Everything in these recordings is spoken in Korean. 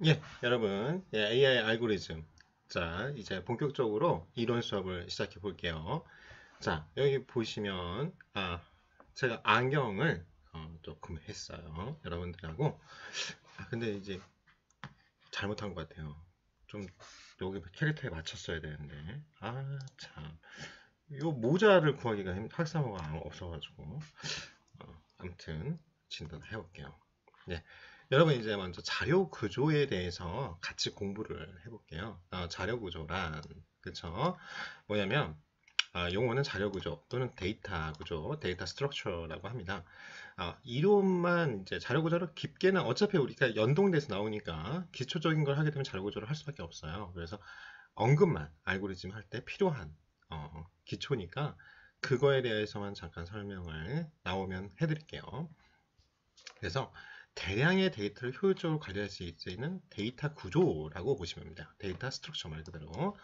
예, 여러분, 예, AI 알고리즘. 자, 이제 본격적으로 이론 수업을 시작해 볼게요. 자, 여기 보시면, 제가 안경을 또 구매했어요. 여러분들하고. 근데 이제 잘못한 것 같아요. 좀 여기 캐릭터에 맞췄어야 되는데. 참. 요 모자를 구하기가 학사모가 없어가지고. 아무튼 진단해 볼게요. 네. 여러분 이제 먼저 자료 구조에 대해서 같이 공부를 해볼게요. 자료 구조란 그쵸? 뭐냐면 용어는 자료 구조 또는 데이터 구조, 데이터 스트럭처라고 합니다. 이론만 이제 자료 구조를 깊게는 어차피 우리가 연동돼서 나오니까 기초적인 걸 하게 되면 자료 구조를 할 수밖에 없어요. 그래서 언급만 알고리즘 할 때 필요한 기초니까 그거에 대해서만 잠깐 설명을 나오면 해드릴게요. 그래서 대량의 데이터를 효율적으로 관리할 수 있는 데이터 구조라고 보시면 됩니다. 데이터 스트럭처 말 그대로.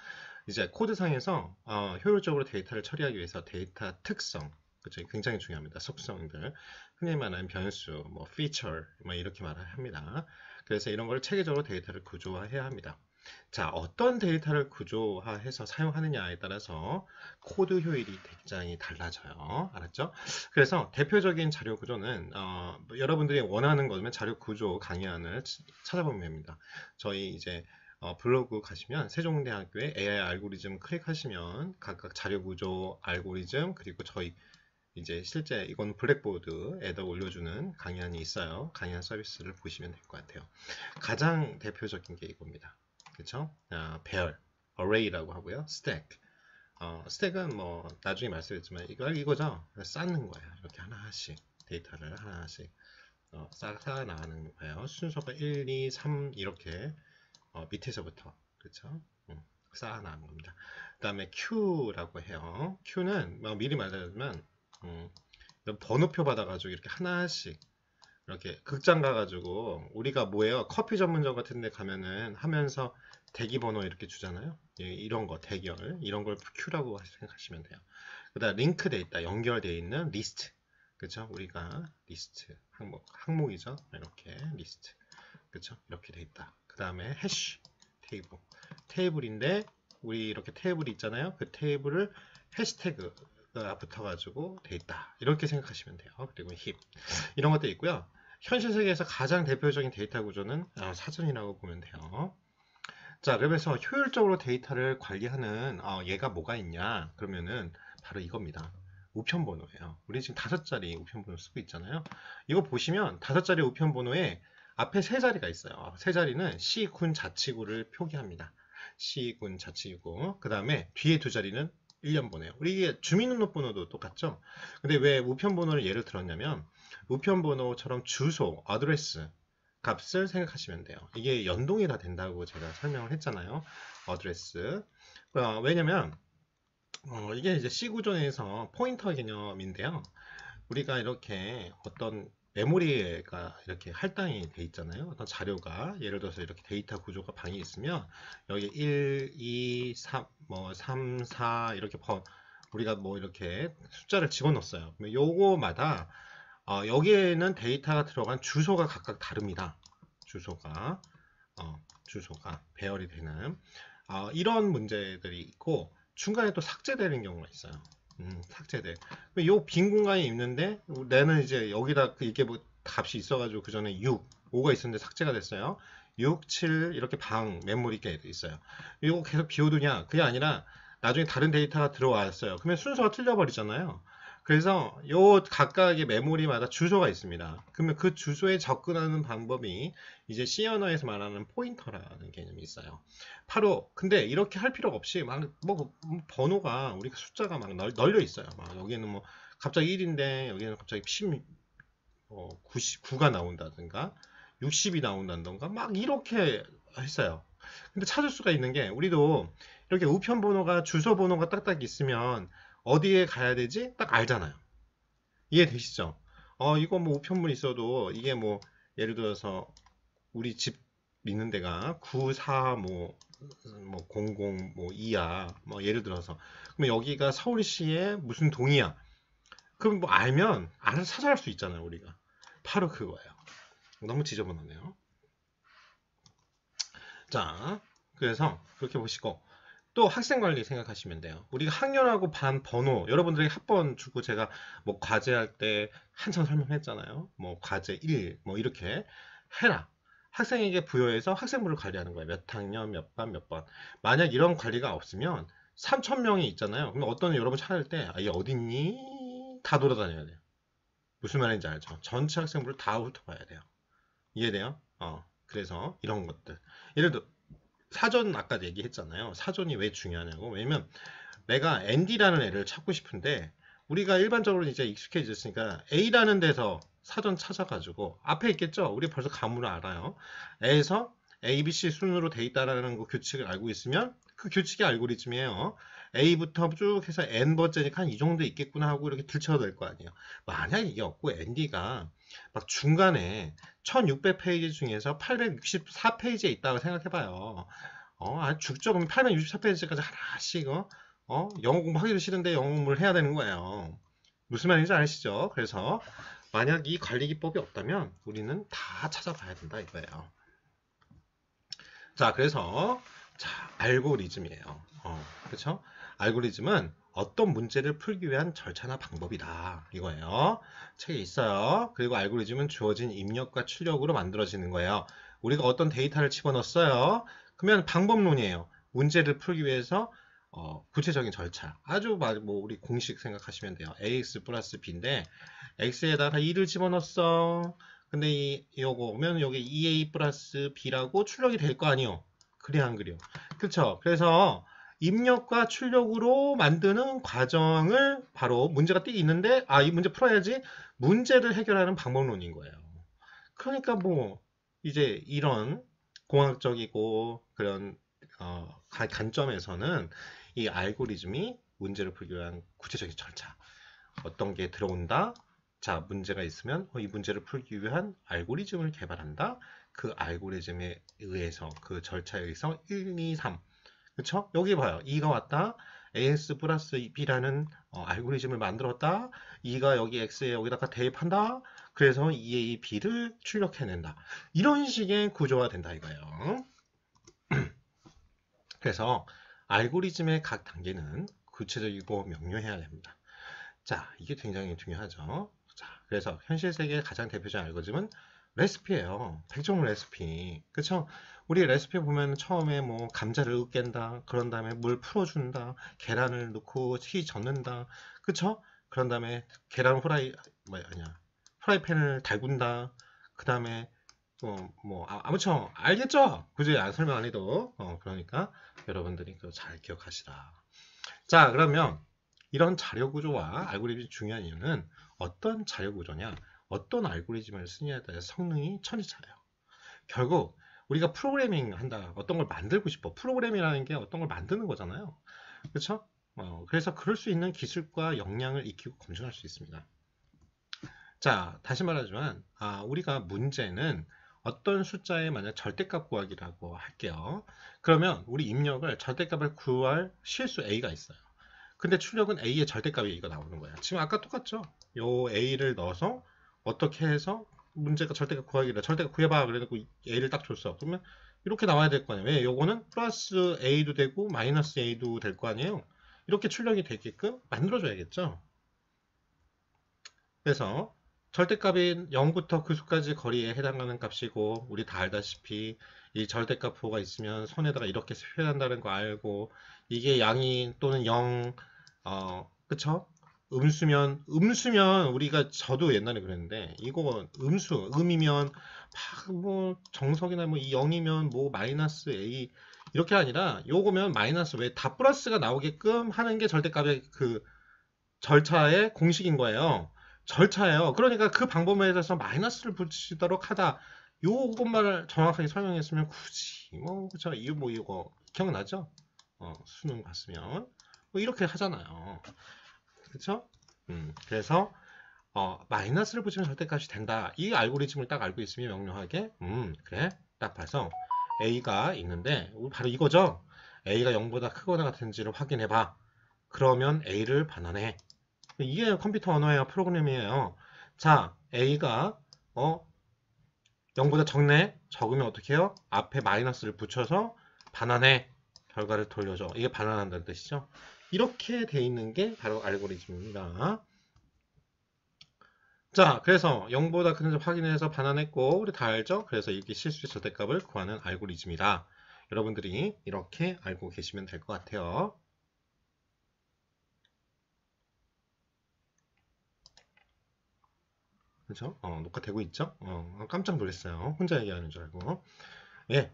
이제 코드상에서 효율적으로 데이터를 처리하기 위해서 데이터 특성, 그쵸? 굉장히 중요합니다. 속성들. 흔히 말하는 변수, 뭐 피처, 뭐 이렇게 말을 합니다. 그래서 이런 걸 체계적으로 데이터를 구조화해야 합니다. 자, 어떤 데이터를 구조화해서 사용하느냐에 따라서 코드 효율이 굉장히 달라져요. 알았죠? 그래서 대표적인 자료 구조는 여러분들이 원하는 거면 자료 구조 강의안을 찾아보면 됩니다. 저희 이제 블로그 가시면 세종대학교의 AI 알고리즘 클릭하시면 각각 자료 구조 알고리즘 그리고 저희 이제 실제 이건 블랙보드에다 올려주는 강의안이 있어요. 강의안 서비스를 보시면 될 것 같아요. 가장 대표적인 게 이겁니다. 그쵸? 배열, array라고 하고요. stack. 스택은 뭐 나중에 말씀드렸지만 이거죠. 쌓는 거예요. 이렇게 하나씩 데이터를 하나씩 쌓아 나가는 거예요. 순서가 1, 2, 3 이렇게 밑에서부터 그렇죠? 쌓아 나가는 겁니다. 그다음에 queue라고 해요. queue는 뭐 미리 말하자면 이런 번호표 받아가지고 이렇게 하나씩 이렇게 극장 가가지고 우리가 뭐예요? 커피 전문점 같은 데 가면은 하면서 대기 번호 이렇게 주잖아요. 이런 거 대결 이런 걸 큐라고 생각하시면 돼요. 그다음 링크돼 있다. 연결돼 있는 리스트. 그렇죠? 우리가 리스트 항목이죠. 이렇게 리스트. 그렇죠? 이렇게 돼 있다. 그다음에 해시 테이블. 테이블인데 우리 이렇게 테이블이 있잖아요. 그 테이블을 해시태그가 붙어가지고 돼 있다. 이렇게 생각하시면 돼요. 그리고 힙 이런 것도 있고요. 현실 세계에서 가장 대표적인 데이터 구조는 사전이라고 보면 돼요. 자, 그러면서 효율적으로 데이터를 관리하는 얘가 뭐가 있냐? 그러면은 바로 이겁니다. 우편번호예요. 우리 지금 5자리 우편번호 쓰고 있잖아요. 이거 보시면 5자리 우편번호에 앞에 3자리가 있어요. 3자리는 시군 자치구를 표기합니다. 시군 자치구. 그 다음에 뒤에 2자리는 1년 번호예요. 우리 이게 주민등록번호도 똑같죠? 근데 왜 우편번호를 예를 들었냐면 우편번호처럼 주소, 어드레스 값을 생각하시면 돼요. 이게 연동이 다 된다고 제가 설명을 했잖아요. 어드레스. 왜냐면 이게 이제 C 구조에서 포인터 개념인데요. 우리가 이렇게 어떤 메모리가 이렇게 할당이 돼 있잖아요. 어떤 자료가 예를 들어서 이렇게 데이터 구조가 방이 있으면 여기 1, 2, 3, 뭐 3, 4 이렇게 우리가 뭐 이렇게 숫자를 집어넣었어요. 요거마다 여기에는 데이터가 들어간 주소가 각각 다릅니다. 주소가 주소가 배열이 되는 이런 문제들이 있고 중간에 또 삭제되는 경우가 있어요. 삭제돼. 요 빈 공간이 있는데 내는 이제 여기다 이게 뭐 값이 있어가지고 그 전에 6, 5가 있었는데 삭제가 됐어요. 6, 7 이렇게 방 메모리가 있어요. 이거 계속 비워두냐? 그게 아니라 나중에 다른 데이터가 들어왔어요. 그러면 순서가 틀려버리잖아요. 그래서 요 각각의 메모리마다 주소가 있습니다. 그러면 그 주소에 접근하는 방법이 이제 C 언어에서 말하는 포인터라는 개념이 있어요. 바로 근데 이렇게 할 필요가 없이 막 뭐 번호가 우리가 숫자가 막 널려 있어요. 막 여기는 뭐 갑자기 1인데 여기는 갑자기 10, 99가 나온다든가 60이 나온다든가 막 이렇게 했어요. 근데 찾을 수가 있는 게 우리도 이렇게 우편 번호가 주소 번호가 딱딱 있으면 어디에 가야 되지? 딱 알잖아요. 이해되시죠? 이거 뭐 우편물 있어도 이게 뭐 예를 들어서 우리 집 있는 데가 94 뭐 00 뭐 2야. 뭐 예를 들어서 그러면 여기가 서울시의 무슨 동이야. 그럼 뭐 알면 알아서 찾아갈 수 있잖아요, 우리가. 바로 그거예요. 너무 지저분하네요. 자, 그래서 그렇게 보시고 또 학생 관리 생각하시면 돼요. 우리가 학년하고 반 번호, 여러분들에게 학번 주고 제가 뭐 과제할 때 한참 설명했잖아요. 뭐 과제 1, 뭐 이렇게 해라. 학생에게 부여해서 학생부를 관리하는 거예요. 몇 학년, 몇 반, 몇 번. 만약 이런 관리가 없으면 3,000명이 있잖아요. 그럼 어떤 여러분 찾을 때, 아, 얘 어딨니? 다 돌아다녀야 돼요. 무슨 말인지 알죠? 전체 학생부를 다 훑어봐야 돼요. 이해돼요? 그래서 이런 것들. 예를 들어, 사전 아까 얘기했잖아요. 사전이 왜 중요하냐고. 왜냐면 내가 ND라는 애를 찾고 싶은데 우리가 일반적으로 이제 익숙해졌으니까 A라는 데서 사전 찾아가지고 앞에 있겠죠. 우리 벌써 가문을 알아요. A에서 ABC 순으로 돼 있다라는 그 규칙을 알고 있으면 그 규칙이 알고리즘이에요. A부터 쭉 해서 N번째니까 한 이 정도 있겠구나 하고 이렇게 들춰도 될 거 아니에요. 만약 이게 없고 ND가 막 중간에 1600페이지 중에서 864페이지에 있다고 생각해봐요. 아주 죽죠. 그럼 864페이지까지 하나씩, 영어 공부하기도 싫은데 영어 공부를 해야 되는 거예요. 무슨 말인지 아시죠? 그래서 만약 이 관리 기법이 없다면 우리는 다 찾아봐야 된다 이거예요. 자, 그래서 자, 알고리즘이에요. 그렇죠? 알고리즘은 어떤 문제를 풀기 위한 절차나 방법이다 이거예요. 책에 있어요. 그리고 알고리즘은 주어진 입력과 출력으로 만들어지는 거예요. 우리가 어떤 데이터를 집어넣었어요. 그러면 방법론이에요. 문제를 풀기 위해서 구체적인 절차. 아주 뭐 우리 공식 생각하시면 돼요. ax 플러스 b인데 x에다가 2를 집어넣었어. 근데 요거 오면 여기 2a 플러스 b라고 출력이 될 거 아니요. 그래 안 그래요? 그렇죠. 그래서 입력과 출력으로 만드는 과정을 바로 문제가 띄 있는데 이 문제 풀어야지 문제를 해결하는 방법론인 거예요. 그러니까 뭐 이제 이런 공학적이고 그런 관점에서는 이 알고리즘이 문제를 풀기 위한 구체적인 절차 어떤 게 들어온다. 자, 문제가 있으면 이 문제를 풀기 위한 알고리즘을 개발한다. 그 알고리즘에 의해서 그 절차에 의해서 1, 2, 3 그쵸? 여기 봐요. 2가 왔다. AS 플러스 B라는 알고리즘을 만들었다. 2가 여기 X에 여기다가 대입한다. 그래서 2A, B를 출력해낸다. 이런 식의 구조가 된다 이거예요. 그래서 알고리즘의 각 단계는 구체적이고 명료해야 됩니다. 자, 이게 굉장히 중요하죠. 자, 그래서 현실 세계의 가장 대표적인 알고리즘은 레시피예요. 백종원 레시피. 그쵸? 우리 레시피 보면 처음에 뭐 감자를 으깬다. 그런 다음에 물 풀어준다. 계란을 넣고 튀 젓는다. 그쵸? 그런 다음에 계란 프라이팬을 달군다. 그 다음에 아무튼 알겠죠? 굳이 설명 안 해도 그러니까 여러분들이 잘 기억하시라. 자, 그러면 이런 자료 구조와 알고리즘이 중요한 이유는 어떤 자료 구조냐, 어떤 알고리즘을 쓰냐에 따라 성능이 천지차예요. 결국 우리가 프로그래밍 한다, 어떤 걸 만들고 싶어. 프로그램이라는 게 어떤 걸 만드는 거잖아요. 그렇죠? 그래서 그럴 수 있는 기술과 역량을 익히고 검증할 수 있습니다. 자, 다시 말하지만 우리가 문제는 어떤 숫자의 만약 절대값 구하기라고 할게요. 그러면 우리 입력을 절대값을 구할 실수 A가 있어요. 근데 출력은 A의 절대값이 A가 나오는 거야. 지금 아까 똑같죠? 요 A를 넣어서 어떻게 해서 문제가 절대값 구하기라 절대값 구해봐 그래놓고 A를 딱 줬어. 그러면 이렇게 나와야 될 거 아니에요. 왜? 요거는 플러스 A도 되고 마이너스 A도 될 거 아니에요. 이렇게 출력이 되게끔 만들어줘야겠죠. 그래서 절대값인 0부터 그 수까지 거리에 해당하는 값이고 우리 다 알다시피 이 절대값 부호가 있으면 선에다가 이렇게 표현한다는 거 알고 이게 양이 또는 0 그쵸? 음수면 우리가 저도 옛날에 그랬는데 이거 음이면 뭐 정석이나 뭐 0이면 뭐 마이너스 A 이렇게 아니라 요거면 마이너스 왜 다 플러스가 나오게끔 하는 게 절대값의 그 절차의 공식인 거예요. 절차예요. 그러니까 그 방법에 대해서 마이너스를 붙이도록 하다. 요것만을 정확하게 설명했으면 굳이 그쵸? 이거 기억나죠? 수능 봤으면 뭐 이렇게 하잖아요. 그쵸? 그래서 마이너스를 붙이면 절대값이 된다. 이 알고리즘을 딱 알고 있으면 명료하게 그래 딱 봐서 A가 있는데 바로 이거죠. A가 0보다 크거나 같은지를 확인해 봐. 그러면 A를 반환해. 이게 컴퓨터 언어예요. 프로그램이에요. 자, A가 0보다 적네? 적으면 어떻게 해요? 앞에 마이너스를 붙여서 반환해. 결과를 돌려줘. 이게 반환한다는 뜻이죠. 이렇게 돼 있는 게 바로 알고리즘입니다. 자, 그래서 0보다 큰 점 확인해서 반환했고, 우리 다 알죠? 그래서 이게 실수의 절대값을 구하는 알고리즘이다. 여러분들이 이렇게 알고 계시면 될 것 같아요. 그죠? 녹화되고 있죠? 깜짝 놀랐어요. 혼자 얘기하는 줄 알고. 예,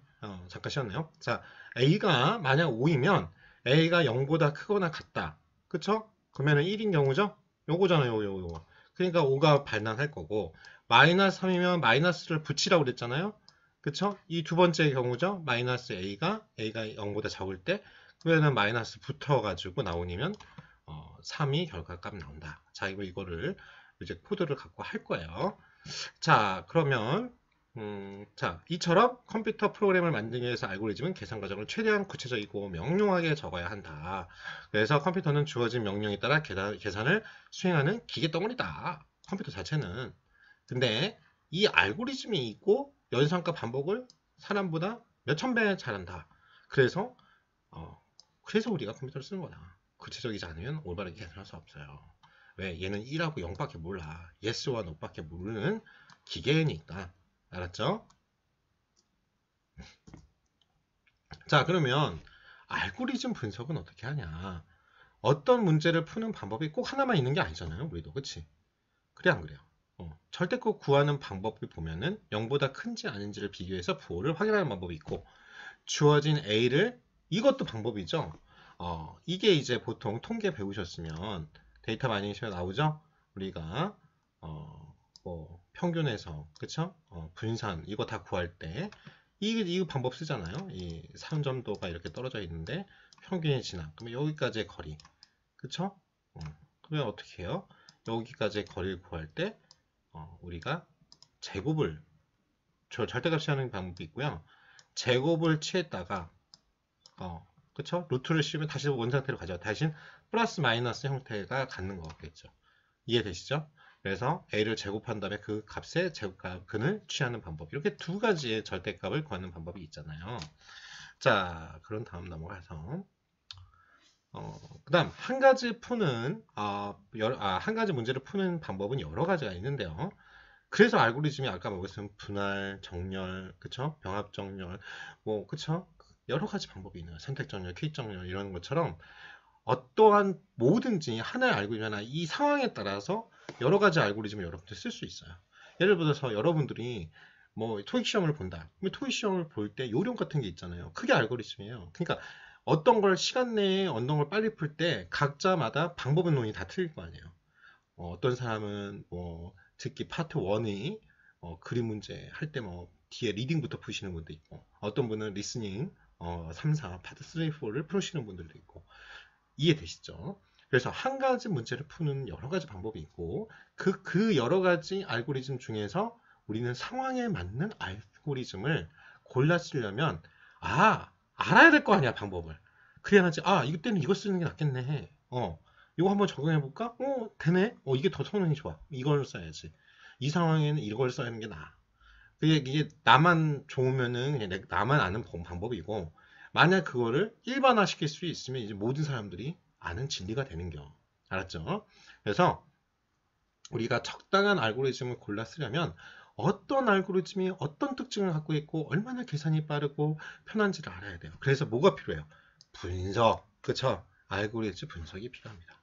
잠깐 쉬었네요. 자, A가 만약 5이면 A가 0보다 크거나 같다. 그쵸? 그러면은 1인 경우죠? 요거잖아요, 요거. 그러니까 5가 반환할 거고, 마이너스 3이면 마이너스를 붙이라고 그랬잖아요? 그쵸? 이 두 번째 경우죠? 마이너스 A가 0보다 적을 때, 그러면은 마이너스 붙어가지고 나오면, 3이 결과값 나온다. 자, 이거를 이제 코드를 갖고 할 거예요. 자, 그러면 자, 이처럼 컴퓨터 프로그램을 만들기 위해서 알고리즘은 계산 과정을 최대한 구체적이고 명료하게 적어야 한다. 그래서 컴퓨터는 주어진 명령에 따라 계산을 수행하는 기계 덩어리다. 컴퓨터 자체는. 근데 이 알고리즘이 있고 연산과 반복을 사람보다 몇천 배 잘한다. 그래서 어, 그래서 우리가 컴퓨터를 쓰는 거다. 구체적이지 않으면 올바르게 계산할 수 없어요. 왜? 얘는 1하고 0밖에 몰라. yes와 no밖에 모르는 기계니까. 알았죠? 자, 그러면 알고리즘 분석은 어떻게 하냐? 어떤 문제를 푸는 방법이 꼭 하나만 있는 게 아니잖아요. 우리도. 그치? 그래, 안 그래요? 절대값 구하는 방법을 보면은 0보다 큰지 아닌지를 비교해서 부호를 확인하는 방법이 있고, 주어진 A를, 이것도 방법이죠. 이게 이제 보통 통계 배우셨으면 데이터 마이닝에서 나오죠. 우리가 뭐 평균에서 그쵸? 분산 이거 다 구할 때 이 방법 쓰잖아요. 이 산점도가 이렇게 떨어져 있는데 평균이 지나. 그러면 여기까지의 거리, 그쵸? 그러면 어떻게 해요? 여기까지의 거리를 구할 때 우리가 제곱을 절대값이 하는 방법이 있고요. 제곱을 취했다가 그쵸? 루트를 씌우면 다시 원상태로 가죠. 대신 플러스 마이너스 형태가 갖는 거겠죠. 이해되시죠? 그래서 a를 제곱한 다음에 그 값의 제곱근을 취하는 방법. 이렇게 두 가지의 절대값을 구하는 방법이 있잖아요. 자, 그런 다음 넘어가서 그다음 한 가지 문제를 푸는 방법은 여러 가지가 있는데요. 그래서 알고리즘이 아까 말했던 분할, 정렬, 그쵸? 병합 정렬, 뭐 그쵸? 여러 가지 방법이 있네요. 선택 정렬, 퀴 정렬 이런 것처럼 어떠한 뭐든지 하나의 알고리즘이나 이 상황에 따라서 여러 가지 알고리즘을 여러분들 쓸 수 있어요. 예를 들어서 여러분들이 뭐 토익 시험을 본다. 그럼 토익 시험을 볼 때 요령 같은 게 있잖아요. 그게 알고리즘이에요. 그러니까 어떤 걸 시간 내에 어떤 걸 빨리 풀 때 각자마다 방법론이 다 틀릴 거 아니에요. 어떤 사람은 뭐 특히 파트 1이 그림 문제 할 때 뭐 뒤에 리딩부터 푸시는 분도 있고 어떤 분은 리스닝 3, 4, 파트 3, 4를 푸시는 분들도 있고 이해되시죠? 그래서 한 가지 문제를 푸는 여러 가지 방법이 있고 그 여러 가지 알고리즘 중에서 우리는 상황에 맞는 알고리즘을 골라 쓰려면 알아야 될 거 아니야 방법을. 그래야지 이때는 이거 쓰는 게 낫겠네. 이거 한번 적용해 볼까? 되네. 이게 더 성능이 좋아. 이걸 써야지. 이 상황에는 이걸 써야 하는 게 나아. 이게 나만 좋으면은 그냥 나만 아는 방법이고 만약 그거를 일반화 시킬 수 있으면 이제 모든 사람들이 아는 진리가 되는겨. 알았죠? 그래서 우리가 적당한 알고리즘을 골라 쓰려면 어떤 알고리즘이 어떤 특징을 갖고 있고 얼마나 계산이 빠르고 편한지를 알아야 돼요. 그래서 뭐가 필요해요? 분석. 그쵸? 알고리즘 분석이 필요합니다.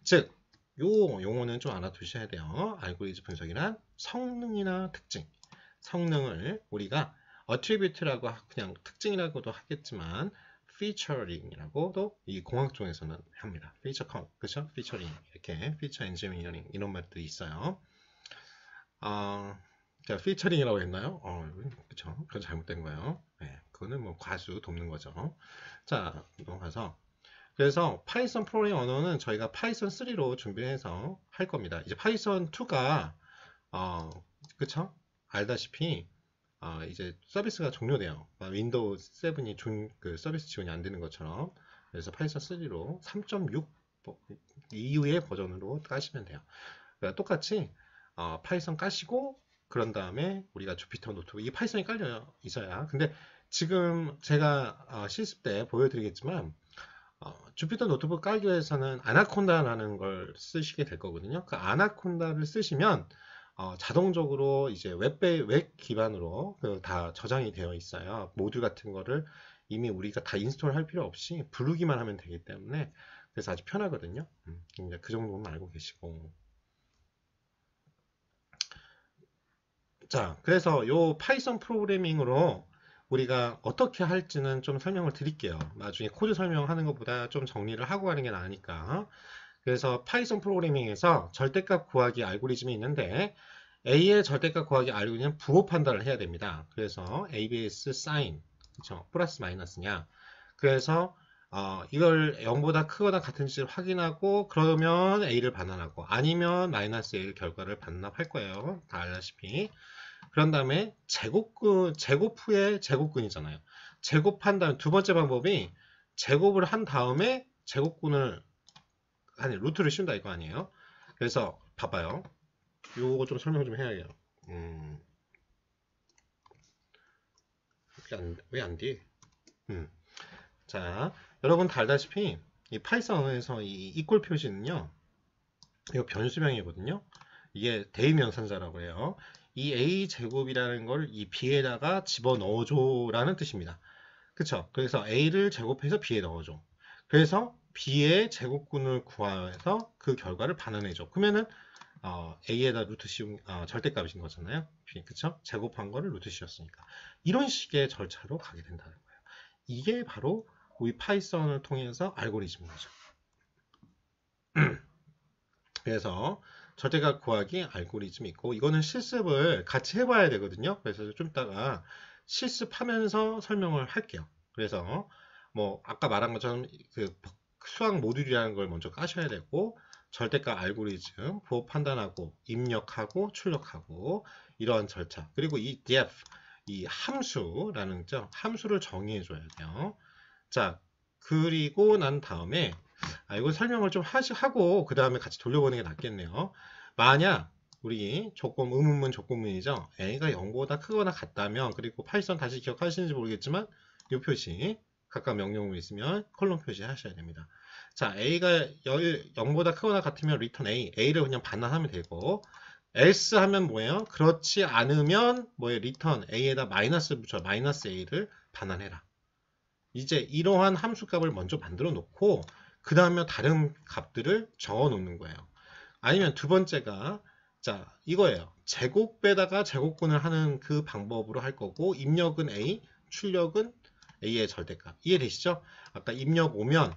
즉, 요 용어는 좀 알아두셔야 돼요. 알고리즘 분석이란 성능이나 특징. 성능을 우리가 attribute라고 그냥 특징이라고도 하겠지만 featuring이라고도 이 공학 쪽에서는 합니다. feature count, 그렇죠? featuring 이렇게 feature engineering 이런 말들이 있어요. 자, featuring이라고 했나요? 그렇죠. 그건 잘못된 거예요. 네, 그거는 뭐 과수 돕는 거죠. 자, 넘어가서 그래서 파이썬 프로그래밍 언어는 저희가 파이썬 3로 준비해서 할 겁니다. 이제 파이썬 2가 그쵸? 알다시피 이제 서비스가 종료돼요. 윈도우 7이 그 서비스 지원이 안 되는 것처럼. 그래서 파이썬 3로 3.6 이후의 버전으로 까시면 돼요. 그러니까 똑같이 파이썬 까시고 그런 다음에 우리가 주피터 노트북, 이 파이썬이 깔려 있어야. 근데 지금 제가 실습 때 보여드리겠지만 주피터 노트북 깔기 위해서는 아나콘다라는 걸 쓰시게 될 거거든요. 그 아나콘다를 쓰시면 자동적으로 이제 웹 기반으로 다 저장이 되어 있어요. 모듈 같은 거를 이미 우리가 다 인스톨할 필요 없이 부르기만 하면 되기 때문에 그래서 아주 편하거든요. 이제 그 정도는 알고 계시고. 자, 그래서 요 파이썬 프로그래밍으로 우리가 어떻게 할지는 좀 설명을 드릴게요. 나중에 코드 설명하는 것보다 좀 정리를 하고 가는 게 나으니까. 그래서 파이썬 프로그래밍에서 절대값 구하기 알고리즘이 있는데 A의 절대값 구하기 알고리즘은 부호 판단을 해야 됩니다. 그래서 ABS 사인, 그렇죠? 플러스 마이너스냐. 그래서 이걸 0보다 크거나 같은지를 확인하고 그러면 A를 반환하고 아니면 마이너스 A 결과를 반납할 거예요. 다 알다시피. 그런 다음에 제곱 후에 제곱근이잖아요. 제곱한 다음 두 번째 방법이 제곱을 한 다음에 제곱근을 아니 루트를 씌운다 이거 아니에요. 그래서 봐봐요. 요거 좀 설명 좀 해야겠요. 왜 안 돼? 자, 여러분 다 알다시피 이 파이썬에서 이 이퀄 표시는요. 이거 변수명이거든요. 이게 대의명사자라고 해요. 이 a 제곱이라는 걸 이 b에다가 집어넣어줘라는 뜻입니다. 그쵸? 그래서 a를 제곱해서 b에 넣어줘. 그래서 b의 제곱근을 구해서 그 결과를 반환해줘. 그러면은 a에다 루트 씌운 절대값인 거잖아요. 그쵸? 제곱한 거를 루트 씌웠으니까 이런 식의 절차로 가게 된다는 거예요. 이게 바로 우리 파이썬을 통해서 알고리즘인 거죠. 그래서 절대값 구하기 알고리즘이 있고 이거는 실습을 같이 해봐야 되거든요. 그래서 좀 이따가 실습하면서 설명을 할게요. 그래서 뭐 아까 말한 것처럼 그 수학 모듈이라는 걸 먼저 까셔야 되고 절대값 알고리즘, 부호 판단하고 입력하고 출력하고 이러한 절차 그리고 이 def 이 함수라는 함수를 정의해 줘야 돼요. 자 그리고 난 다음에 이거 설명을 좀 하고 그 다음에 같이 돌려보는 게 낫겠네요. 만약 우리 의문문 조건문이죠. a가 0보다 크거나 같다면 그리고 파이썬 다시 기억하시는지 모르겠지만 이 표시 각각 명령어가 있으면 콜론 표시 하셔야 됩니다. 자 a가 0보다 크거나 같으면 return a를 그냥 반환하면 되고 else 하면 뭐예요? 그렇지 않으면 뭐예요? return a에다 마이너스 붙여 마이너스 a를 반환해라. 이제 이러한 함수값을 먼저 만들어 놓고 그 다음에 다른 값들을 적어 놓는 거예요. 아니면 두 번째가 자 이거예요. 제곱에다가 제곱근을 하는 그 방법으로 할 거고 입력은 A, 출력은 A의 절대값. 이해되시죠? 아까 입력 오면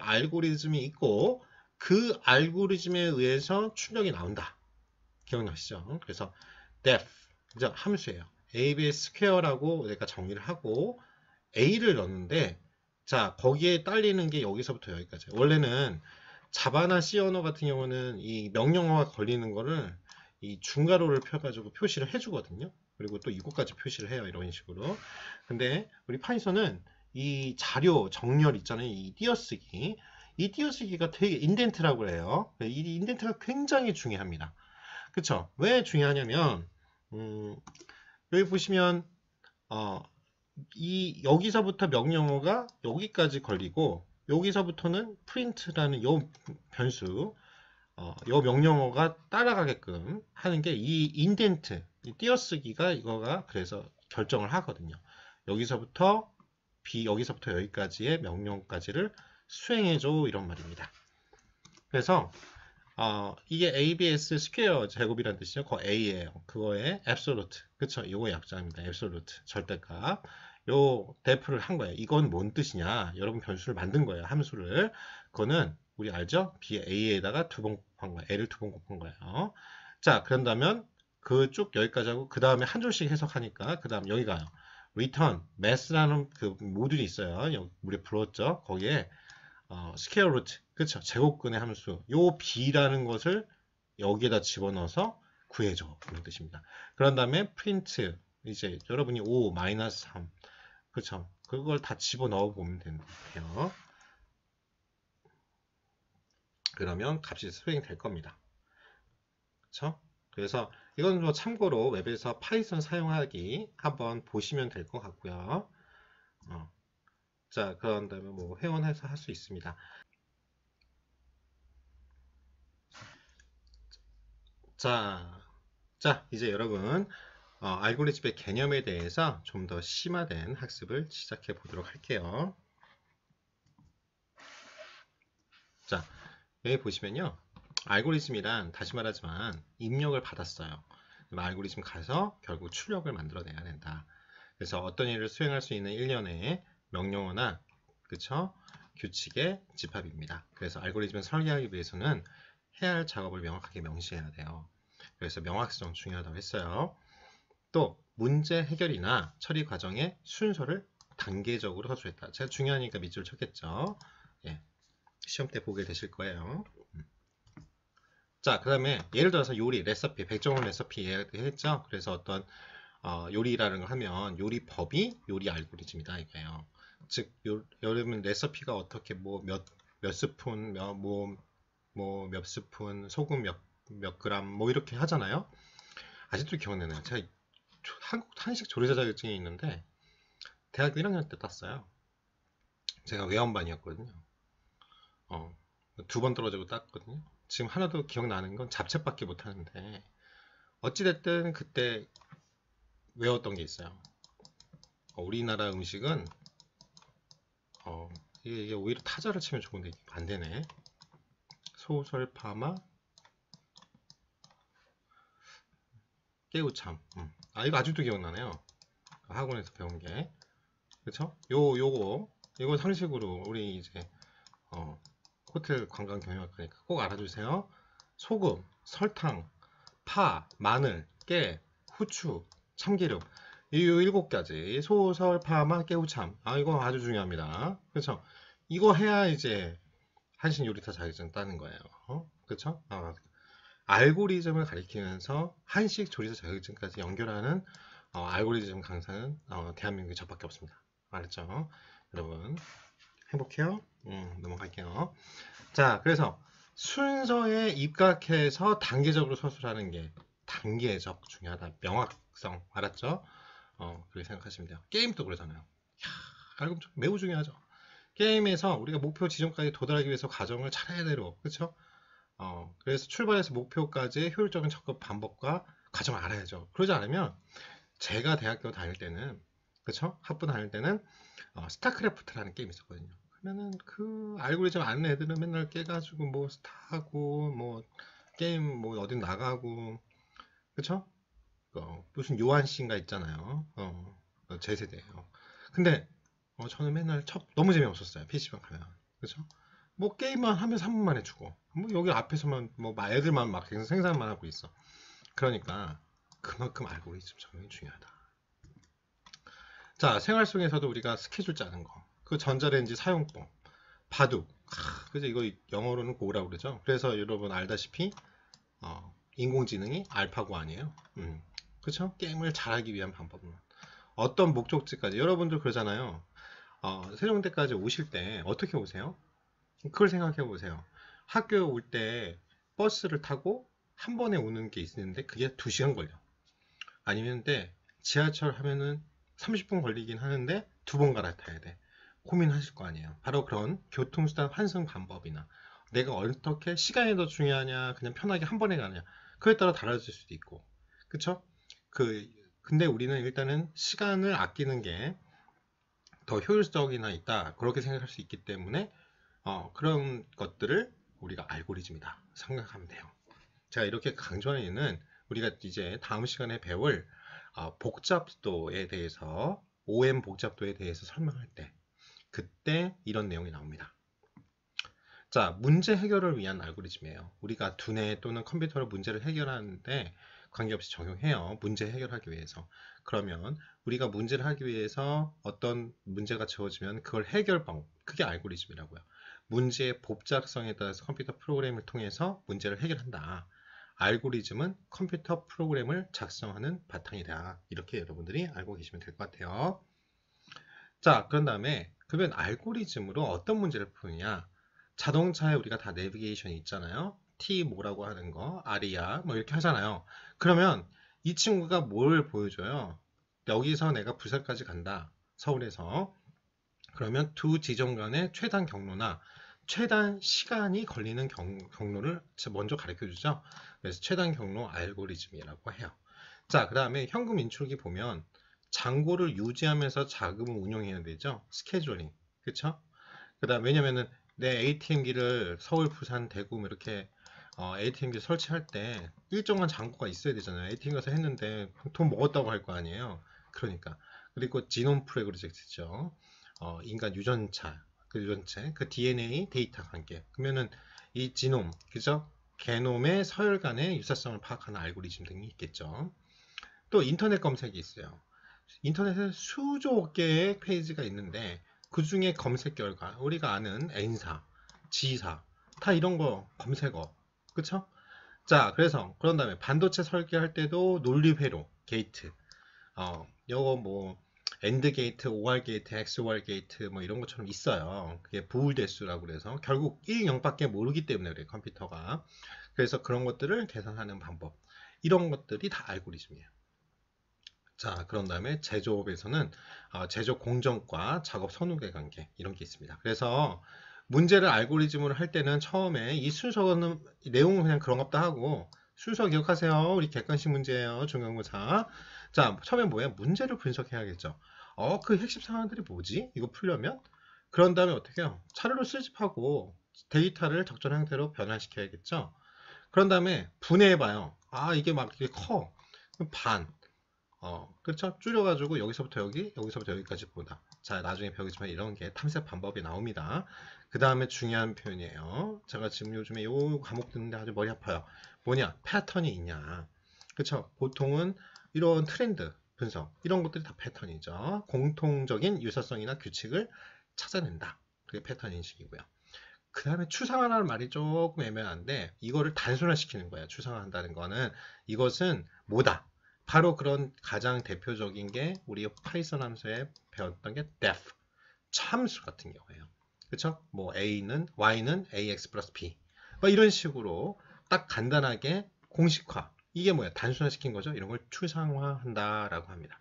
알고리즘이 있고 그 알고리즘에 의해서 출력이 나온다. 기억나시죠? 그래서 def 이제 함수예요. ABS 스퀘어라고 내가 정의를 하고 A를 넣는데 자 거기에 딸리는 게 여기서부터 여기까지 원래는 자바나 C 언어 같은 경우는 이 명령어가 걸리는 거를 이 중괄호를 펴가지고 표시를 해주거든요. 그리고 또 이것까지 표시를 해요. 이런 식으로. 근데 우리 파이썬은 이 자료 정렬 있잖아요. 이 띄어쓰기. 이 띄어쓰기가 되게 인덴트라고 해요. 이 인덴트가 굉장히 중요합니다. 그쵸? 왜 중요하냐면 여기 보시면 여기서부터 명령어가 여기까지 걸리고 여기서부터는 print라는 요 변수 요 명령어가 따라가게끔 하는 게 이 인덴트 이 띄어쓰기가 이거가 그래서 결정을 하거든요. 여기서부터 여기서부터 여기까지의 명령까지를 수행해줘 이런 말입니다. 그래서 이게 ABS 스퀘어 제곱이라는 뜻이죠. 그거 A예요. 그거의 absolute. 그쵸? 이거 약자입니다. absolute. 절대값. 요 def를 한 거예요. 이건 뭔 뜻이냐? 여러분 변수를 만든 거예요. 함수를. 그거는 우리 알죠? B A에다가 두 번 곱한 거예요. A를 두 번 곱한 거예요. 자, 그런다면 그 쭉 여기까지 하고 그 다음에 한 줄씩 해석하니까 그 다음 여기 가요. return, math라는 그 모듈이 있어요. 여기 우리 불렀죠? 거기에 스퀘어 루트, 그쵸? 제곱근의 함수, 요 b라는 것을 여기에다 집어넣어서 구해줘. 그런 뜻입니다. 그런 다음에 print, 이제 여러분이 5, 마이너스 3, 그쵸? 그걸 다 집어넣어 보면 돼요. 그러면 값이 수행이 될 겁니다. 그쵸? 그래서 이건 뭐 참고로 웹에서 파이썬 사용하기 한번 보시면 될 것 같고요. 자, 그런 다음에 뭐 회원해서 할 수 있습니다. 자, 이제 여러분 알고리즘의 개념에 대해서 좀 더 심화된 학습을 시작해 보도록 할게요. 자, 여기 보시면요. 알고리즘이란 다시 말하지만 입력을 받았어요. 알고리즘 가서 결국 출력을 만들어내야 된다. 그래서 어떤 일을 수행할 수 있는 일련의 명령어나 그쵸? 규칙의 집합입니다. 그래서 알고리즘을 설계하기 위해서는 해야 할 작업을 명확하게 명시해야 돼요. 그래서 명확성 중요하다고 했어요. 또 문제 해결이나 처리 과정의 순서를 단계적으로 서술했다. 제가 중요하니까 밑줄 쳤겠죠. 예, 시험 때 보게 되실 거예요. 자, 그 다음에 예를 들어서 요리, 레시피, 백종원 레시피 얘기했죠. 그래서 어떤 요리라는 걸 하면 요리법이 요리 알고리즘이다 이거예요. 즉, 여러분 레시피가 어떻게 뭐 몇 스푼, 몇 스푼, 소금 몇 그램 뭐 이렇게 하잖아요. 아직도 기억나네요. 제가 한국 한식 조리사 자격증이 있는데 대학교 1학년 때 땄어요. 제가 외원반이었거든요. 두 번 떨어지고 땄거든요. 지금 하나도 기억나는 건 잡채밖에 못 하는데 어찌됐든 그때 외웠던 게 있어요. 우리나라 음식은 이게 오히려 타자를 치면 좋은데 이게 안 되네. 소설 파마 깨우참. 이거 아직도 기억나네요. 학원에서 배운 게. 그쵸? 요거 상식으로 우리 이제 호텔 관광 경영학과니까 꼭 알아주세요. 소금, 설탕, 파, 마늘, 깨, 후추, 참기름. 이 7가지. 소설, 파마, 깨우참. 이거 아주 중요합니다. 그렇죠? 이거 해야 이제 한식 요리사 자격증 따는 거예요. 그렇죠? 알고리즘을 가리키면서 한식 조리사 자격증까지 연결하는 알고리즘 강사는 대한민국에 저밖에 없습니다. 알았죠? 여러분 행복해요? 넘어갈게요. 자, 그래서 순서에 입각해서 단계적으로 서술하는 게 단계적 중요하다. 명확성 알았죠? 그렇게 생각하시면 돼요. 게임도 그러잖아요. 알고리즘 매우 중요하죠. 게임에서 우리가 목표 지점까지 도달하기 위해서 과정을 차례대로 그렇죠? 그래서 출발해서 목표까지 효율적인 접근 방법과 과정을 알아야죠. 그러지 않으면 제가 대학교 다닐 때는 그렇죠? 학부 다닐 때는 스타크래프트라는 게임이 있었거든요. 그러면은 그 알고리즘 아는 애들은 맨날 깨가지고 뭐 스타하고 뭐 게임 뭐 어디 나가고 그쵸? 무슨 요한 씨인가 있잖아요. 제 세대예요. 근데 저는 맨날 너무 재미없었어요. PC방 가면 그쵸? 뭐 게임만 하면 3분 만에 죽어. 뭐 여기 앞에서만 뭐 애들만 막 생산만 하고 있어. 그러니까 그만큼 알고리즘 적용이 중요하다. 자, 생활 속에서도 우리가 스케줄 짜는 거, 그 전자레인지 사용법, 바둑. 그래서 이거 영어로는 고라고 그러죠. 그래서 여러분 알다시피 인공지능이 알파고 아니에요. 그렇죠? 게임을 잘하기 위한 방법은 어떤 목적지까지 여러분들 그러잖아요. 세종대까지 오실 때 어떻게 오세요? 그걸 생각해 보세요. 학교에 올 때 버스를 타고 한 번에 오는 게 있는데 그게 2시간 걸려. 아니면 지하철 하면은 30분 걸리긴 하는데 2번 갈아타야 돼. 고민하실 거 아니에요. 바로 그런 교통수단 환승 방법이나 내가 어떻게 시간이 더 중요하냐, 그냥 편하게 한 번에 가냐, 그에 따라 달라질 수도 있고, 그쵸? 근데 우리는 일단은 시간을 아끼는 게 더 효율적이나 있다, 그렇게 생각할 수 있기 때문에 그런 것들을 우리가 알고리즘이다 생각하면 돼요. 제가 이렇게 강조하는 이유는 우리가 이제 다음 시간에 배울 복잡도에 대해서 OM 복잡도에 대해서 설명할 때 그때 이런 내용이 나옵니다. 자, 문제 해결을 위한 알고리즘이에요. 우리가 두뇌 또는 컴퓨터로 문제를 해결하는데 관계없이 적용해요. 문제 해결하기 위해서. 그러면 우리가 문제를 하기 위해서 어떤 문제가 주어지면 그걸 해결 방법, 그게 알고리즘이라고요. 문제의 복잡성에 따라서 컴퓨터 프로그램을 통해서 문제를 해결한다. 알고리즘은 컴퓨터 프로그램을 작성하는 바탕이다. 이렇게 여러분들이 알고 계시면 될 것 같아요. 자, 그런 다음에 그러면 알고리즘으로 어떤 문제를 푸느냐? 자동차에 우리가 다 내비게이션이 있잖아요. T 뭐라고 하는 거, 아리아 뭐 이렇게 하잖아요. 그러면 이 친구가 뭘 보여줘요? 여기서 내가 부산까지 간다. 서울에서. 그러면 두 지점 간의 최단 경로나 최단 시간이 걸리는 경로를 먼저 가르쳐 주죠. 그래서 최단 경로 알고리즘이라고 해요. 자, 그 다음에 현금 인출기 보면 잔고를 유지하면서 자금을 운용해야 되죠. 스케줄링. 그쵸? 그 다음, 왜냐면은 내 ATM기를 서울, 부산, 대구 뭐 이렇게 ATM기 설치할 때 일정한 잔고가 있어야 되잖아요. ATM 가서 했는데 돈 먹었다고 할 거 아니에요. 그러니까. 그리고 지놈 프로젝트죠. 인간 유전차, 그 유전체, 그 DNA 데이터 관계. 그러면은 이 지놈, 그죠? 게놈의 서열 간의 유사성을 파악하는 알고리즘 등이 있겠죠. 또 인터넷 검색이 있어요. 인터넷에 수조 개의 페이지가 있는데 그 중에 검색 결과 우리가 아는 N사, G사 다 이런 거 검색어. 그쵸? 자, 그래서 그런 다음에 반도체 설계할 때도 논리 회로 게이트. 요거 뭐 엔드 게이트, OR 게이트, XOR 게이트 뭐 이런 것처럼 있어요. 그게 부울 대수라고 그래서 결국 1, 0밖에 모르기 때문에 그래 컴퓨터가. 그래서 그런 것들을 계산하는 방법. 이런 것들이 다 알고리즘이에요. 자, 그런 다음에 제조업에서는 제조 공정과 작업 선후배 관계 이런 게 있습니다. 그래서 문제를 알고리즘으로 할 때는 처음에 이 순서는 이 내용은 그냥 그런 것다 하고 순서 기억하세요. 우리 객관식 문제예요. 중간고사. 자, 처음에 뭐예요? 문제를 분석해야겠죠. 그 핵심 상황들이 뭐지? 이거 풀려면? 그런 다음에 어떻게 해요? 차례로 수집하고 데이터를 적절한 형태로 변환시켜야겠죠. 그런 다음에 분해해봐요. 이게 막 이렇게 커. 그럼 반. 그렇죠? 줄여가지고 여기서부터 여기, 여기서부터 여기까지 보다. 자, 나중에 배우겠지만 이런 게 탐색 방법이 나옵니다. 그 다음에 중요한 표현이에요. 제가 지금 요즘에 요 과목 듣는데 아주 머리 아파요. 뭐냐? 패턴이 있냐? 그렇죠? 보통은 이런 트렌드 분석, 이런 것들이 다 패턴이죠. 공통적인 유사성이나 규칙을 찾아낸다. 그게 패턴 인식이고요. 그 다음에 추상화라는 말이 조금 애매한데 이거를 단순화시키는 거예요. 추상화한다는 거는 이것은 뭐다? 바로 그런 가장 대표적인 게 우리 파이썬 함수에 배웠던 게 def, 참수 같은 경우예요. 그렇죠? 뭐 a는 y는 ax 플러스 b 뭐 이런 식으로 딱 간단하게 공식화. 이게 뭐야? 단순화시킨 거죠. 이런 걸 추상화한다라고 합니다.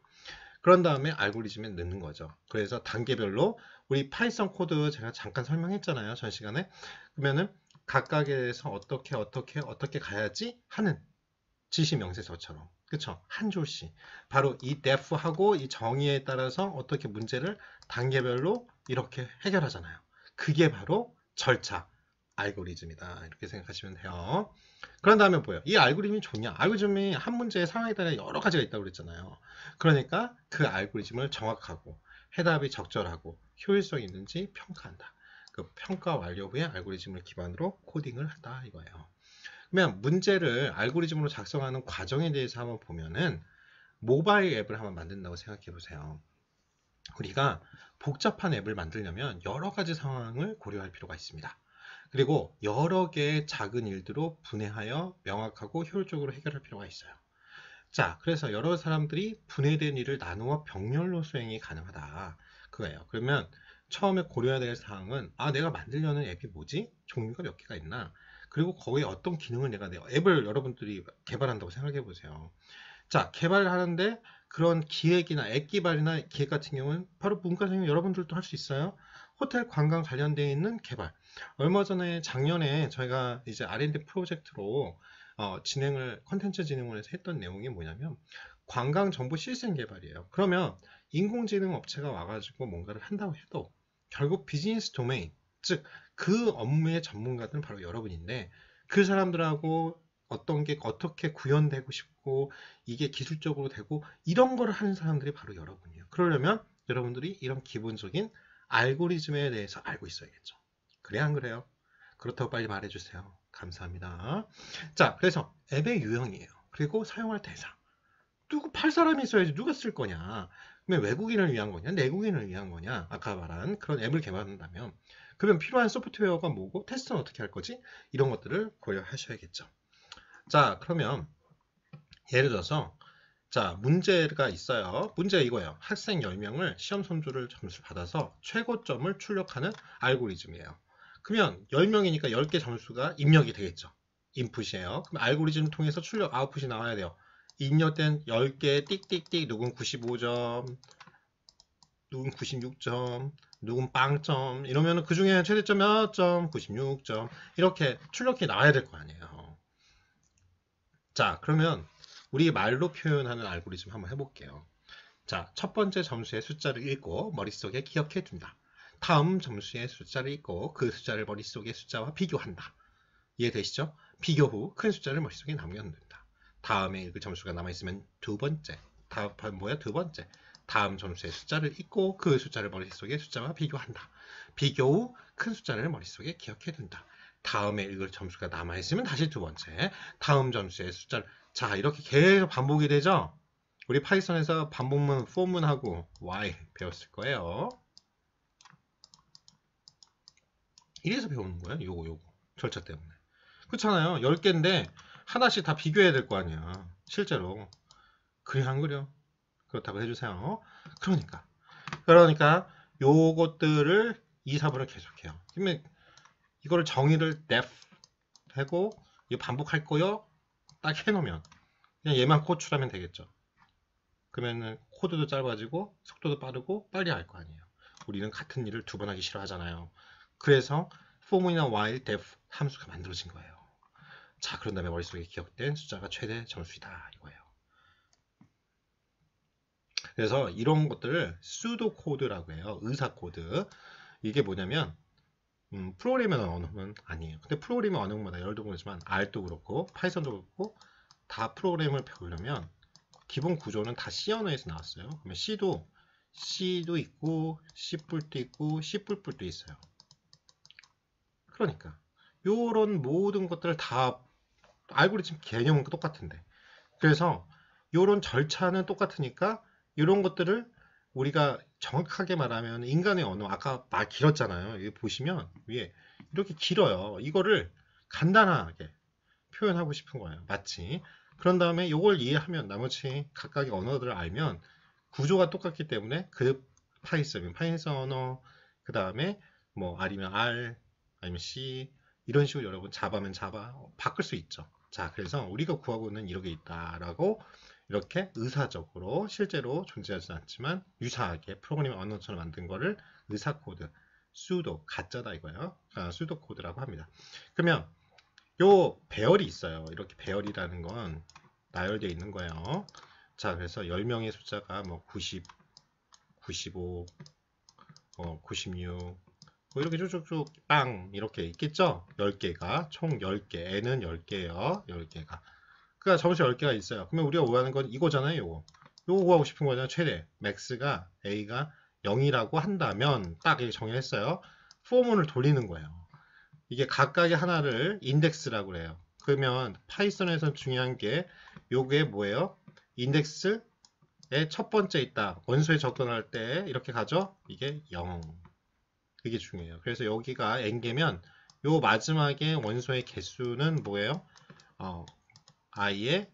그런 다음에 알고리즘에 넣는 거죠. 그래서 단계별로 우리 파이썬 코드 제가 잠깐 설명했잖아요. 전 시간에. 그러면은 각각에서 어떻게 가야지 하는 지시 명세서처럼. 그쵸? 한 줄씩. 바로 이 def하고 이 정의에 따라서 어떻게 문제를 단계별로 이렇게 해결하잖아요. 그게 바로 절차, 알고리즘이다. 이렇게 생각하시면 돼요. 그런 다음에 뭐예요? 이 알고리즘이 좋냐? 알고리즘이 한 문제의 상황에 따라 여러 가지가 있다고 그랬잖아요. 그러니까 그 알고리즘을 정확하고 해답이 적절하고 효율성 있는지 평가한다. 그 평가 완료 후에 알고리즘을 기반으로 코딩을 한다 이거예요. 그러면 문제를 알고리즘으로 작성하는 과정에 대해서 한번 보면은 모바일 앱을 한번 만든다고 생각해 보세요. 우리가 복잡한 앱을 만들려면 여러 가지 상황을 고려할 필요가 있습니다. 그리고 여러 개의 작은 일들로 분해하여 명확하고 효율적으로 해결할 필요가 있어요. 자, 그래서 여러 사람들이 분해된 일을 나누어 병렬로 수행이 가능하다. 그거예요. 그러면 처음에 고려해야 될 사항은 내가 만들려는 앱이 뭐지? 종류가 몇 개가 있나? 그리고 거기에 어떤 기능을 내가 앱을 여러분들이 개발한다고 생각해 보세요. 자, 개발하는데 그런 기획이나 앱 개발이나 기획 같은 경우는 바로 문과생님 여러분들도 할 수 있어요. 호텔 관광 관련되어 있는 개발. 얼마 전에 작년에 저희가 이제 R&D 프로젝트로 컨텐츠 진행을 해서 했던 내용이 뭐냐면 관광 정보 시스템 개발이에요. 그러면 인공지능 업체가 와가지고 뭔가를 한다고 해도 결국 비즈니스 도메인, 즉 그 업무의 전문가들은 바로 여러분인데 그 사람들하고 어떤 게 어떻게 구현되고 싶고 이게 기술적으로 되고 이런 거를 하는 사람들이 바로 여러분이에요. 그러려면 여러분들이 이런 기본적인 알고리즘에 대해서 알고 있어야겠죠. 그래 안 그래요? 그렇다고 빨리 말해주세요. 감사합니다. 자, 그래서 앱의 유형이에요. 그리고 사용할 대상. 누구 팔 사람이 있어야지 누가 쓸 거냐? 그러면 외국인을 위한 거냐? 내국인을 위한 거냐? 아까 말한 그런 앱을 개발한다면 그러면 필요한 소프트웨어가 뭐고 테스트는 어떻게 할 거지? 이런 것들을 고려하셔야겠죠. 자, 그러면 예를 들어서 자, 문제가 있어요. 문제 이거예요. 학생 10명을 시험 선조를 점수 받아서 최고점을 출력하는 알고리즘이에요. 그러면 10명이니까 10개 점수가 입력이 되겠죠. 인풋이에요. 그럼 알고리즘을 통해서 출력 아웃풋이 나와야 돼요. 입력된 10개 띡띡띡 누군 95점, 누군 96점, 누군 빵점 이러면 그 중에 최대점 몇 점, 96점 이렇게 출력이 나와야 될 거 아니에요. 자, 그러면 우리 말로 표현하는 알고리즘 한번 해볼게요. 자, 첫 번째 점수의 숫자를 읽고 머릿속에 기억해 둔다. 다음 점수의 숫자를 읽고 그 숫자를 머릿속의 숫자와 비교한다. 이해되시죠? 비교 후 큰 숫자를 머릿속에 남겨놓는다. 다음에 읽을 점수가 남아있으면 두 번째. 두 번째. 다음 점수의 숫자를 읽고 그 숫자를 머릿속의 숫자와 비교한다. 비교 후 큰 숫자를 머릿속에 기억해 둔다. 다음에 읽을 점수가 남아있으면 다시 두 번째. 다음 점수의 숫자를. 자, 이렇게 계속 반복이 되죠? 우리 파이썬에서 반복문, for문하고 while 배웠을 거예요. 이래서 배우는 거예요. 요거. 절차 때문에. 그렇잖아요. 10개인데 하나씩 다 비교해야 될 거 아니야. 실제로. 그래 안 그려? 그렇다고 해주세요. 그러니까 요것들을 2, 4분을 계속해요. 그러면 이거를 정의를 def 하고 이거 반복할 거요. 딱 해놓으면 그냥 얘만 호출하면 되겠죠. 그러면 코드도 짧아지고 속도도 빠르고 빨리 할 거 아니에요. 우리는 같은 일을 두 번 하기 싫어하잖아요. 그래서 for문이나 while, def 함수가 만들어진 거예요. 자, 그런 다음에 머릿속에 기억된 숫자가 최대 점수이다 이거예요. 그래서 이런 것들을 수도 코드라고 해요. 의사 코드. 이게 뭐냐면 프로그래밍 언어는 아니에요. 근데 프로그래밍 언어마다 열도 그렇지만 R도 그렇고 파이썬도 그렇고 다 프로그램을 배우려면 기본 구조는 다 C 언어에서 나왔어요. 그러면 C도 있고 C++도 있고 C++도 있어요. 그러니까 요런 모든 것들을 다 알고리즘 개념은 똑같은데 그래서 요런 절차는 똑같으니까 이런 것들을 우리가 정확하게 말하면 인간의 언어 아까 말 길었잖아요. 여기 보시면 위에 이렇게 길어요. 이거를 간단하게 표현하고 싶은 거예요. 마치 그런 다음에 이걸 이해하면 나머지 각각의 언어들을 알면 구조가 똑같기 때문에 그 파이썬 언어 그 다음에 뭐 R이면 R 아니면 C 이런 식으로 여러분 자바면 자바 바꿀 수 있죠. 자, 그래서 우리가 구하고 있는 이런 게 있다라고 이렇게 의사적으로 실제로 존재하지 않지만 유사하게 프로그래밍 언어처럼 만든 거를 의사 코드, 수도 가짜다 이거예요. 수도 코드라고 합니다. 그러면 요 배열이 있어요. 이렇게 배열이라는 건 나열되어 있는 거예요. 자, 그래서 10명의 숫자가 뭐 90, 95, 96, 뭐 이렇게 쭉쭉쭉 빵 이렇게 있겠죠? 10개가 총 10개, n은 10개예요. 10개가. 그러니까 점수 10개가 있어요. 그러면 우리가 구하는 건 이거잖아요. 요거 구하고 싶은 거잖아요. 최대. max가 a가 0이라고 한다면 딱 이렇게 정의했어요. 포문을 돌리는 거예요. 이게 각각의 하나를 인덱스라고 그래요. 그러면 파이썬에서 중요한 게 요게 뭐예요? 인덱스의 첫 번째 있다. 원소에 접근할 때 이렇게 가죠? 이게 0. 그게 중요해요. 그래서 여기가 n개면 요 마지막에 원소의 개수는 뭐예요? i의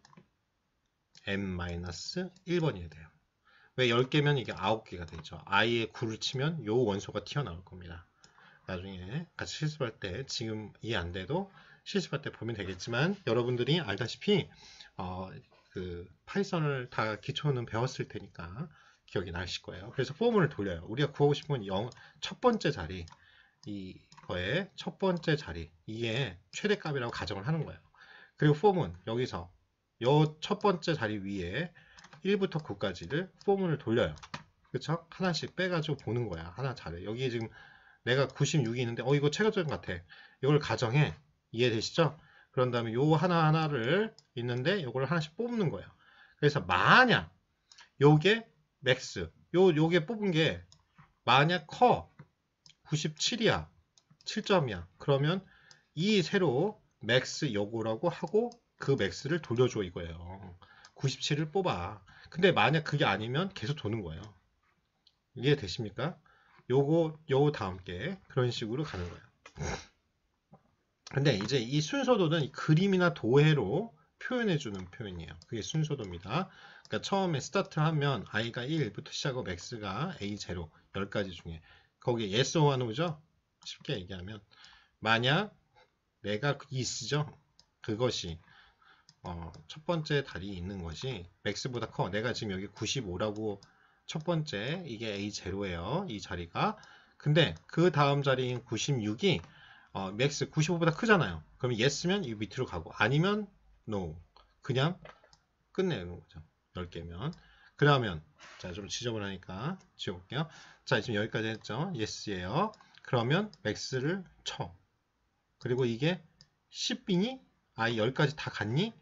n-1번이어야 돼요. 왜 10개면 이게 9개가 되죠. i의 9를 치면 요 원소가 튀어나올 겁니다. 나중에 같이 실습할 때 지금 이해 안 돼도 실습할 때 보면 되겠지만 여러분들이 알다시피 그 파이썬을 다 기초는 배웠을 테니까 기억이 나실 거예요. 그래서 포문을 돌려요. 우리가 구하고 싶은 건 첫 번째 자리 이거의 첫 번째 자리 이게 최대값이라고 가정을 하는 거예요. 그리고 포문 여기서 요 첫 번째 자리 위에 1부터 9까지를 포문을 돌려요. 그쵸? 하나씩 빼가지고 보는 거야. 하나 자리. 여기 지금 내가 96이 있는데 이거 최고점 같아. 이걸 가정해. 이해되시죠? 그런 다음에 요 하나하나를 있는데 요걸 하나씩 뽑는 거예요. 그래서 만약 요게 맥스 요게 뽑은 게 만약 커 97이야 7점이야 그러면 이 새로 맥스 요거라고 하고 그 맥스를 돌려줘 이거예요. 97을 뽑아. 근데 만약 그게 아니면 계속 도는 거예요. 이해되십니까? 요 다음 게 그런 식으로 가는 거예요. 근데 이제 이 순서도는 그림이나 도해로 표현해주는 표현이에요. 그게 순서도입니다. 그러니까 처음에 스타트 하면 i가 1부터 시작하고 max가 a0 10가지 중에 거기에 yes or no죠? 쉽게 얘기하면 만약 내가 is죠? 그것이 첫 번째 달이 있는 것이 맥스보다 커. 내가 지금 여기 95라고 첫 번째 이게 A0예요. 이 자리가. 근데 그 다음 자리인 96이 맥스 95보다 크잖아요. 그럼 yes면 이 밑으로 가고 아니면 no. 그냥 끝내는 거죠. 10개면. 그러면 자, 좀 지저분하니까 지워볼게요. 자, 지금 여기까지 했죠. yes예요. 그러면 max를 쳐. 그리고 이게 10빙이 이 10까지 다 갔니?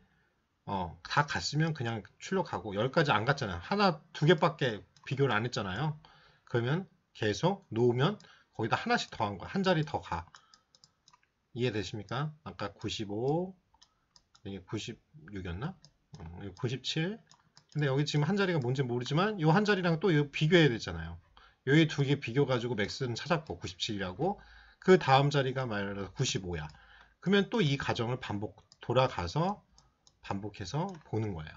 다 갔으면 그냥 출력하고 10까지 안 갔잖아요. 하나, 두 개밖에 비교를 안 했잖아요. 그러면 계속 놓으면 거기다 하나씩 더 한 거야. 한 자리 더 가. 이해되십니까? 아까 95, 이게 96이었나? 97. 근데 여기 지금 한 자리가 뭔지 모르지만 이 한 자리랑 또 비교해야 되잖아요. 여기 두 개 비교 가지고 맥스는 찾았고 97이라고 그 다음 자리가 말해서 95야. 그러면 또 이 과정을 돌아가서 반복해서 보는 거예요.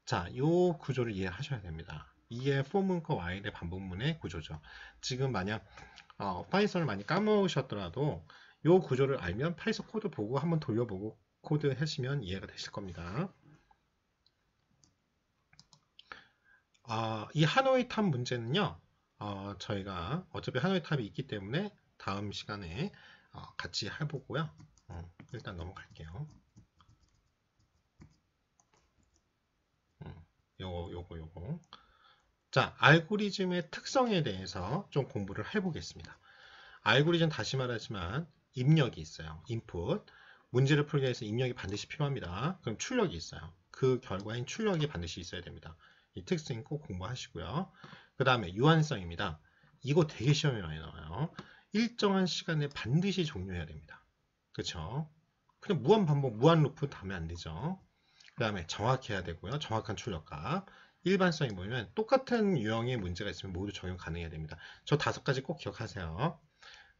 자, 이 구조를 이해하셔야 됩니다. 이게 for 문과 while의 반복문의 구조죠. 지금 만약 파이썬을 많이 까먹으셨더라도 이 구조를 알면 파이썬 코드 보고 한번 돌려보고 코드 하시면 이해가 되실 겁니다. 이 하노이 탑 문제는요, 저희가 어차피 하노이 탑이 있기 때문에 다음 시간에 같이 해보고요. 일단 넘어갈게요. 요거. 자, 알고리즘의 특성에 대해서 좀 공부를 해보겠습니다. 알고리즘 다시 말하지만 입력이 있어요. 인풋. 문제를 풀기 위해서 입력이 반드시 필요합니다. 그럼 출력이 있어요. 그 결과인 출력이 반드시 있어야 됩니다. 이 특징 꼭 공부하시고요. 그 다음에 유한성입니다. 이거 되게 시험에 많이 나와요. 일정한 시간에 반드시 종료해야 됩니다. 그렇죠? 그냥 무한 반복, 무한 루프 하면 안 되죠. 그 다음에 정확해야 되고요. 정확한 출력값. 일반성이 뭐냐면 똑같은 유형의 문제가 있으면 모두 적용 가능해야 됩니다. 저 5가지 꼭 기억하세요.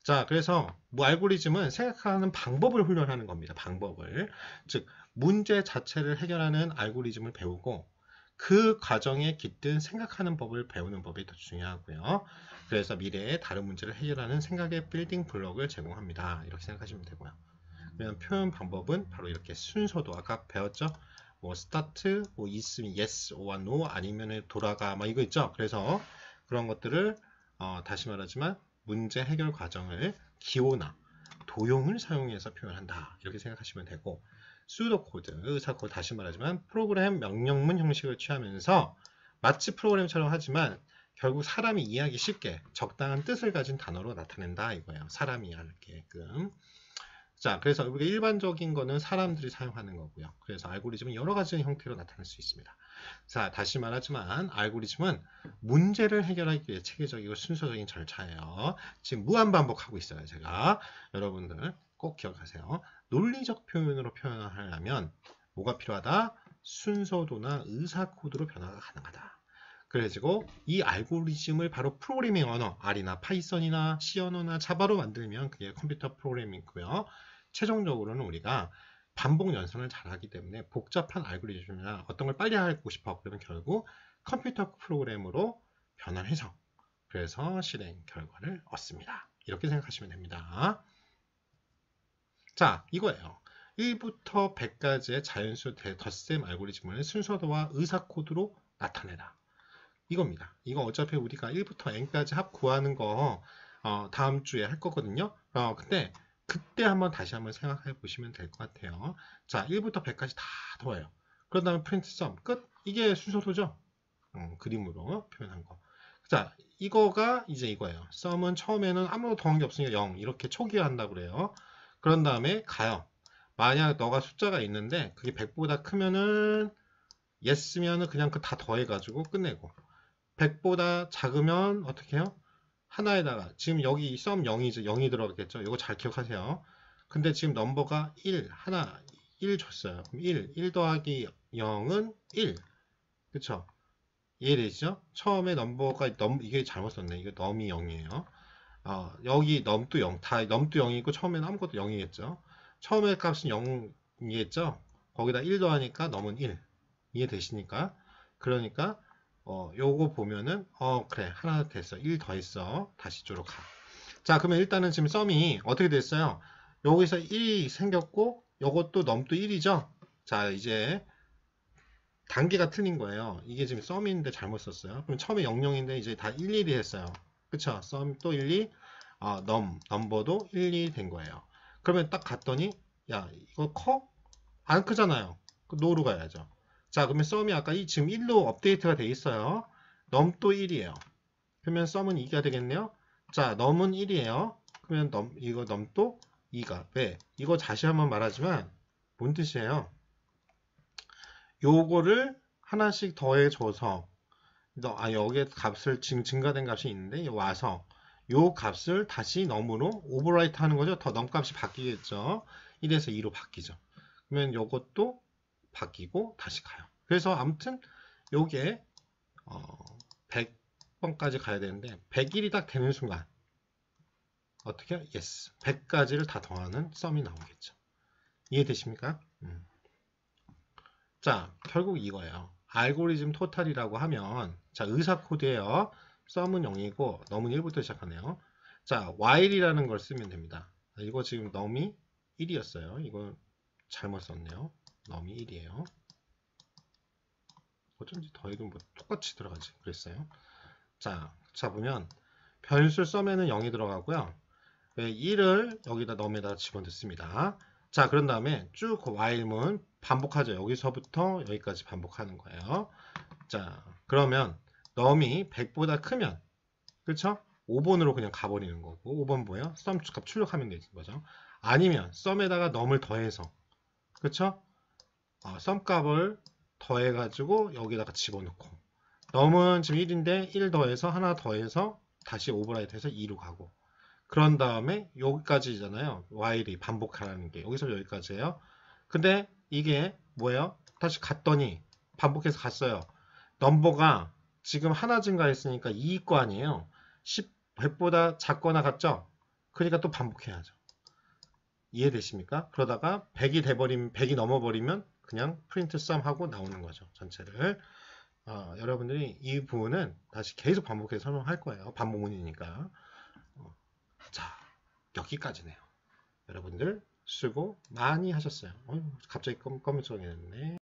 자, 그래서 알고리즘은 생각하는 방법을 훈련하는 겁니다. 방법을. 즉, 문제 자체를 해결하는 알고리즘을 배우고 그 과정에 깃든 생각하는 법을 배우는 법이 더 중요하고요. 그래서 미래의 다른 문제를 해결하는 생각의 빌딩 블록을 제공합니다. 이렇게 생각하시면 되고요. 그러면 표현 방법은 바로 이렇게 순서도 아까 배웠죠? 뭐 스타트, 뭐 있으면 yes, or no, 아니면 돌아가, 막 이거 있죠? 그래서 그런 것들을 다시 말하지만 문제 해결 과정을 기호나 도형을 사용해서 표현한다. 이렇게 생각하시면 되고 수도 코드, 의사 코드 다시 말하지만 프로그램 명령문 형식을 취하면서 마치 프로그램처럼 하지만 결국 사람이 이해하기 쉽게 적당한 뜻을 가진 단어로 나타낸다 이거예요. 사람이 이해하게끔. 자, 그래서 우리가 일반적인 거는 사람들이 사용하는 거고요. 그래서 알고리즘은 여러 가지 형태로 나타날 수 있습니다. 자, 다시 말하지만 알고리즘은 문제를 해결하기 위해 체계적이고 순서적인 절차예요. 지금 무한 반복하고 있어요, 제가. 여러분들 꼭 기억하세요. 논리적 표현으로 표현하려면 뭐가 필요하다? 순서도나 의사 코드로 변화가 가능하다. 그래가지고 이 알고리즘을 바로 프로그래밍 언어, R이나 파이썬이나 C 언어나 자바로 만들면 그게 컴퓨터 프로그래밍이고요. 최종적으로는 우리가 반복 연산을 잘하기 때문에 복잡한 알고리즘이나 어떤 걸 빨리 하고 싶어 그러면 결국 컴퓨터 프로그램으로 변환해서 그래서 실행 결과를 얻습니다. 이렇게 생각하시면 됩니다. 자, 이거예요. 1부터 100까지의 자연수 덧셈 알고리즘을 순서도와 의사 코드로 나타내라. 이겁니다. 이거 어차피 우리가 1부터 n까지 합 구하는 거 다음 주에 할 거거든요. 근데 그때 다시 한번 생각해 보시면 될 것 같아요. 자, 1부터 100까지 다 더해요. 그런 다음에 프린트 썸 끝. 이게 순서도죠. 그림으로 표현한 거. 자, 이거가 이제 이거예요. 썸은 처음에는 아무도 더한 게 없으니까 0 이렇게 초기화한다고 그래요. 그런 다음에 가요. 만약 너가 숫자가 있는데 그게 100보다 크면은 yes면은 그냥 그 다 더해가지고 끝내고 100보다 작으면 어떻게 해요? 하나에다가 지금 여기 썸 0이죠. 0이 들어가겠죠. 이거 잘 기억하세요. 근데 지금 넘버가 1, 하나 1 줬어요. 그럼 1 더하기 0은 1. 그쵸? 이해되시죠? 처음에 넘버가 이게 잘못 썼네. 이거 넘이 0이에요. 여기 넘도 0, 다 넘도 0이고 처음에는 아무것도 0이겠죠. 처음에 값은 0이겠죠. 거기다 1 더하니까 넘은 1. 이해되시니까? 그러니까 요거 보면은 그래 하나 됐어. 1 더했어. 다시 쪽으로 가. 자, 그러면 일단은 지금 썸이 어떻게 됐어요? 여기서 1이 생겼고 요것도 넘도 1이죠. 자, 이제 단계가 틀린 거예요. 이게 지금 썸인데 잘못 썼어요. 그럼 처음에 00인데 이제 다 11이 했어요. 그쵸? 썸 또 12, 넘버도 12 된 거예요. 그러면 딱 갔더니, 야, 이거 커? 안 크잖아요. 노로 가야죠. 자, 그러면 썸이 아까 지금 1로 업데이트가 돼 있어요. 넘도 1이에요. 그러면 썸은 2가 되겠네요. 자, 넘은 1이에요. 그러면 이거 넘도 2가. 왜? 이거 다시 한번 말하지만, 뭔 뜻이에요? 요거를 하나씩 더해줘서, 여기에 값을 증가된 값이 있는데, 와서, 요 값을 다시 넘으로 오버라이트 하는 거죠. 더 넘값이 바뀌겠죠. 1에서 2로 바뀌죠. 그러면 요것도 바뀌고 다시 가요. 그래서 아무튼 요게 100번까지 가야 되는데 100일이 딱 되는 순간 어떻게 해요? yes. 100가지를 다 더하는 썸이 나오겠죠. 이해되십니까? 자, 결국 이거예요. 알고리즘 토탈이라고 하면 자, 의사 코드예요. 썸은 0이고 넘은 1부터 시작하네요. 자, while이라는 걸 쓰면 됩니다. 이거 지금 넘이 1이었어요. 이거 잘못 썼네요. 넘이 1이에요. 어쩐지 더해도 뭐 똑같이 들어가지 그랬어요. 자, 보면 변수 썸에는 0이 들어가고요. 1을 여기다 넘에다 집어넣습니다. 자, 그런 다음에 쭉 while문 반복하죠. 여기서부터 여기까지 반복하는 거예요. 자, 그러면 넘이 100보다 크면 그렇죠? 5번으로 그냥 가버리는 거고 5번 뭐예요? 썸 값 출력하면 되는 거죠. 아니면 썸에다가 넘을 더해서 그렇죠? 썸 값을 더해가지고 여기다가 집어넣고 넘은 지금 1인데 1 더해서 하나 더해서 다시 오버라이트해서 2로 가고 그런 다음에 여기까지잖아요. while이 반복하라는 게 여기서 여기까지예요. 근데 이게 뭐예요? 다시 갔더니 반복해서 갔어요. 넘버가 지금 하나 증가했으니까 2일 거 아니에요. 100보다 작거나 같죠? 그러니까 또 반복해야죠. 이해되십니까? 그러다가 100이 넘어버리면 그냥 프린트 썸 하고 나오는 거죠. 전체를. 여러분들이 이 부분은 다시 계속 반복해서 설명할 거예요. 반복문이니까. 자, 여기까지네요. 여러분들 수고 많이 하셨어요. 갑자기 껌껌해졌네.